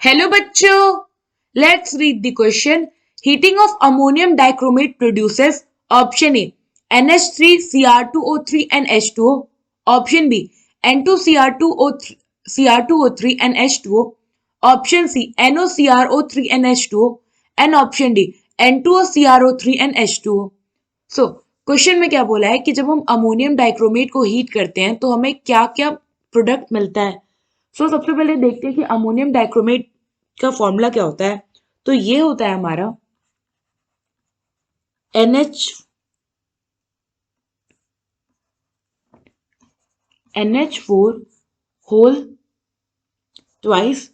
Hello बच्चों, let's read the question. Heating of ammonium dichromate produces option A NH3 Cr2O3 and H2O, option B N2Cr2O3 Cr2O3 and H2O, option C NOCrO3 and H2O and option D N2OCrO3 and H2O. So question में क्या बोला है कि जब हम ammonium dichromate को heat करते हैं तो हमें क्या क्या प्रोडक्ट मिलता है। सबसे पहले देखते हैं कि अमोनियम डाइक्रोमेट का फॉर्मूला क्या होता है। तो ये होता है हमारा NH4 होल ट्वाइस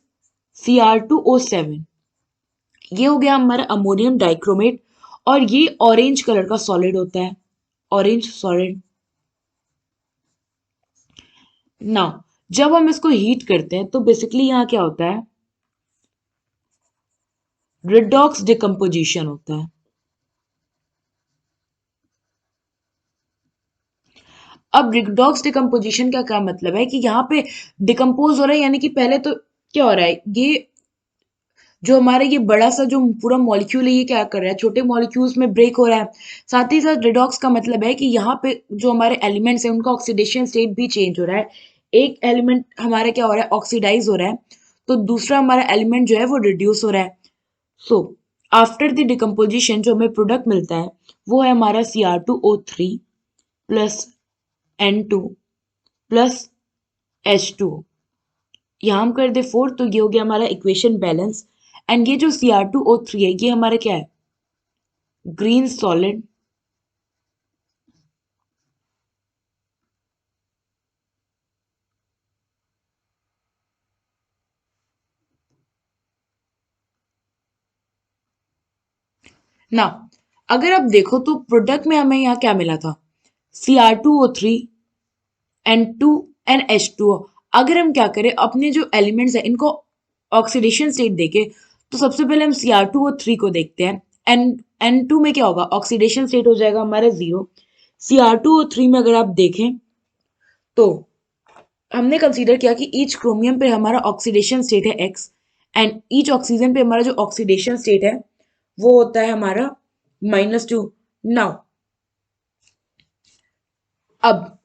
Cr2O7। ये हो गया हमारा अमोनियम डाइक्रोमेट और ये ऑरेंज कलर का सॉलिड होता है, ऑरेंज सॉलिड। ना जब हम इसको हीट करते हैं तो बेसिकली यहाँ क्या होता है, रिडॉक्स डिकम्पोजिशन होता है। अब रिडॉक्स डिकम्पोजिशन का क्या मतलब है कि यहाँ पे डिकम्पोज हो रहा है, यानी कि पहले तो क्या हो रहा है, ये जो हमारा ये बड़ा सा जो पूरा मॉलिक्यूल है ये क्या कर रहा है, छोटे मॉलिक्यूल्स में ब्रेक हो रहा है। साथ ही साथ रिडॉक्स का मतलब है कि यहाँ पे जो हमारे एलिमेंट्स हैं उनका ऑक्सीडेशन स्टेट भी चेंज हो रहा है। एक एलिमेंट हमारा क्या हो रहा है, ऑक्सीडाइज हो रहा है, तो दूसरा हमारा एलिमेंट जो है वो रिड्यूस हो रहा है। सो आफ्टर द डिकम्पोजिशन जो हमें प्रोडक्ट मिलता है वो है हमारा Cr2O3 plus N2 plus H2। यहाँ हम कर दे 4 तो ये हो गया हमारा इक्वेशन बैलेंस। एंड ये जो Cr2O3 है ये हमारा क्या है, ग्रीन सॉलिड। ना अगर आप देखो तो प्रोडक्ट में हमें यहाँ क्या मिला था, Cr2O3 N2 एंड H2O। अगर हम क्या करें, अपने जो एलिमेंट्स है इनको ऑक्सीडेशन स्टेट देके, तो सबसे पहले हम Cr2O3 को देखते हैं। N2 में क्या होगा, ऑक्सीडेशन स्टेट हो जाएगा हमारा 0। Cr2O3 में अगर आप देखें तो हमने कंसीडर किया कि ईच क्रोमियम पे हमारा ऑक्सीडेशन स्टेट है x एंड ईच ऑक्सीजन पे हमारा जो ऑक्सीडेशन स्टेट है वो होता है हमारा -2। नाउ अब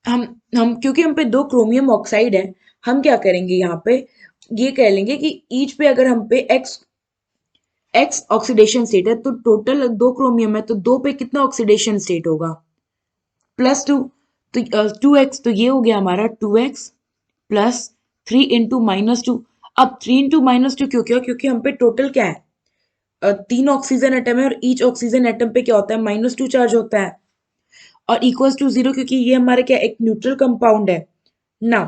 हम क्योंकि हम पे 2 क्रोमियम ऑक्साइड है, हम क्या करेंगे यहाँ पे, ये कह लेंगे कि ईच पे अगर हम पे x ऑक्सीडेशन स्टेट है तो टोटल 2 क्रोमियम है तो 2 पे कितना ऑक्सीडेशन स्टेट होगा, +2। तो 2x, तो ये हो गया हमारा 2x प्लस 3 इंटू -2। अब 3 इंटू -2 क्यों किया, क्योंकि हम पे टोटल क्या है, 3 ऑक्सीजन एटम है और ईच ऑक्सीजन एटम पे क्या होता है, -2 चार्ज होता है और इक्वल्स टू 0 क्योंकि ये हमारे क्या एक न्यूट्रल कंपाउंड है ना।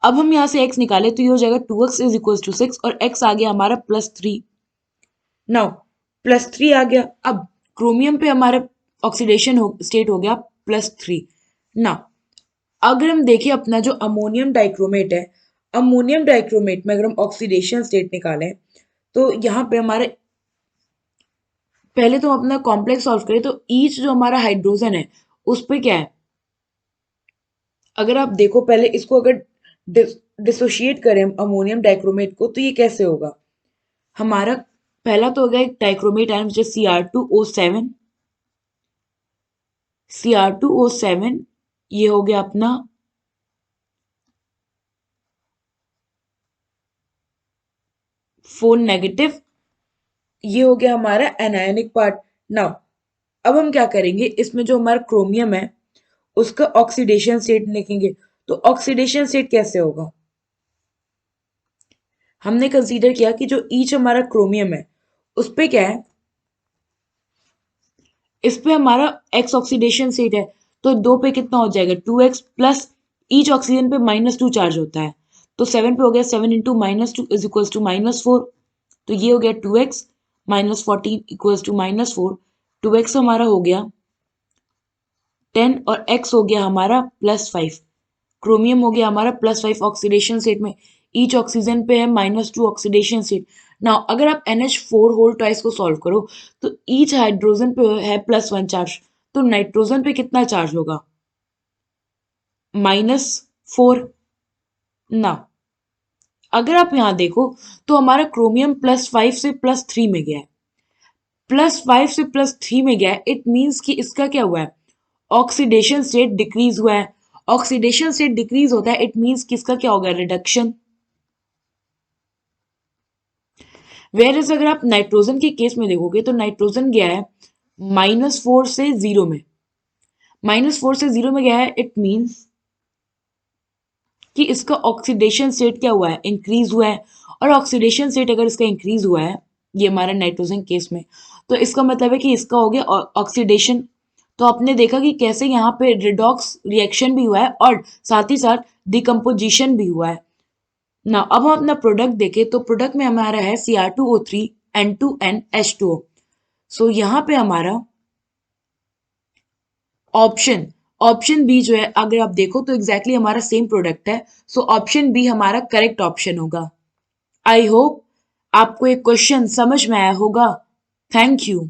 अब हम यहाँ से x निकाले तो ये हो जाएगा 2x इज इक्वल टू 6 और x आ गया हमारा +3। नाउ +3 आ गया, अब क्रोमियम पे हमारा ऑक्सीडेशन स्टेट हो गया +3। ना अगर हम देखें अपना जो अमोनियम डाइक्रोमेट है, अमोनियम डाइक्रोमेट में अगर हम ऑक्सीडेशन स्टेट निकालें तो यहाँ पे हमारे पहले तो हम अपना कॉम्प्लेक्स सॉल्व करें तो ईच जो हमारा हाइड्रोजन है उस पे क्या है, अगर आप देखो पहले इसको अगर डिसोशिएट करें अमोनियम डाइक्रोमेट को तो ये कैसे होगा, हमारा पहला तो हो गया एक डाइक्रोमेट आयन जो Cr2O7। Cr2O7 ये हो गया अपना -4, ये हो गया हमारा एनायनिक पार्ट। नाउ अब हम क्या करेंगे, इसमें जो हमारा क्रोमियम है उसका ऑक्सीडेशन स्टेट लिखेंगे। तो ऑक्सीडेशन स्टेट कैसे होगा, हमने कंसीडर किया कि जो ईच हमारा क्रोमियम है उस पे क्या है, इस पे हमारा एक्स ऑक्सीडेशन स्टेट है तो 2 पे कितना हो जाएगा 2x प्लस ईच ऑक्सीजन पे -2 चार्ज होता है तो 7 पे हो गया 7 इंटू -2 इज इक्वल्स टू -4। तो ये हो गया 2x -14 इक्वल्स टू -4। 2x हमारा हो गया 10 और x हो गया हमारा +5। क्रोमियम हो गया हमारा +5 ऑक्सीडेशन स्टेट में, ईच ऑक्सीजन पे है -2 ऑक्सीडेशन स्टेट। नाउ अगर आप NH4 होल ट्वाइस को सॉल्व करो तो ईच हाइड्रोजन पे है +1 चार्ज, तो नाइट्रोजन पे कितना चार्ज होगा, -4। ना अगर आप यहाँ देखो तो हमारा क्रोमियम +5 से +3 में गया है, +5 से +3 में गया है, इट मीन्स कि इसका क्या हुआ है, ऑक्सीडेशन स्टेट डिक्रीज हुआ है। ऑक्सीडेशन स्टेट डिक्रीज होता है, इट मीन्स कि इसका क्या होगा, रिडक्शन। वेयर इज अगर आप नाइट्रोजन के केस में देखोगे तो नाइट्रोजन गया है -4 से 0 में, -4 से 0 में गया है, इट मीन्स कि इसका ऑक्सीडेशन स्टेट क्या हुआ है, इंक्रीज हुआ है। और ऑक्सीडेशन स्टेट अगर इसका इंक्रीज हुआ है, ये हमारा नाइट्रोजन केस में, तो इसका मतलब है कि इसका हो गया ऑक्सीडेशन। तो आपने देखा कि कैसे यहाँ पे रिडॉक्स रिएक्शन भी हुआ है और साथ ही साथ डिकम्पोजिशन भी हुआ है ना। अब हम अपना प्रोडक्ट देखें तो प्रोडक्ट में हमारा है Cr2O3 N2N H2O। सो यहाँ पे हमारा ऑप्शन ऑप्शन बी जो है, अगर आप देखो तो एग्जैक्टली हमारा सेम प्रोडक्ट है। सो ऑप्शन बी हमारा करेक्ट ऑप्शन होगा। आई होप आपको एक क्वेश्चन समझ में आया होगा। Thank you.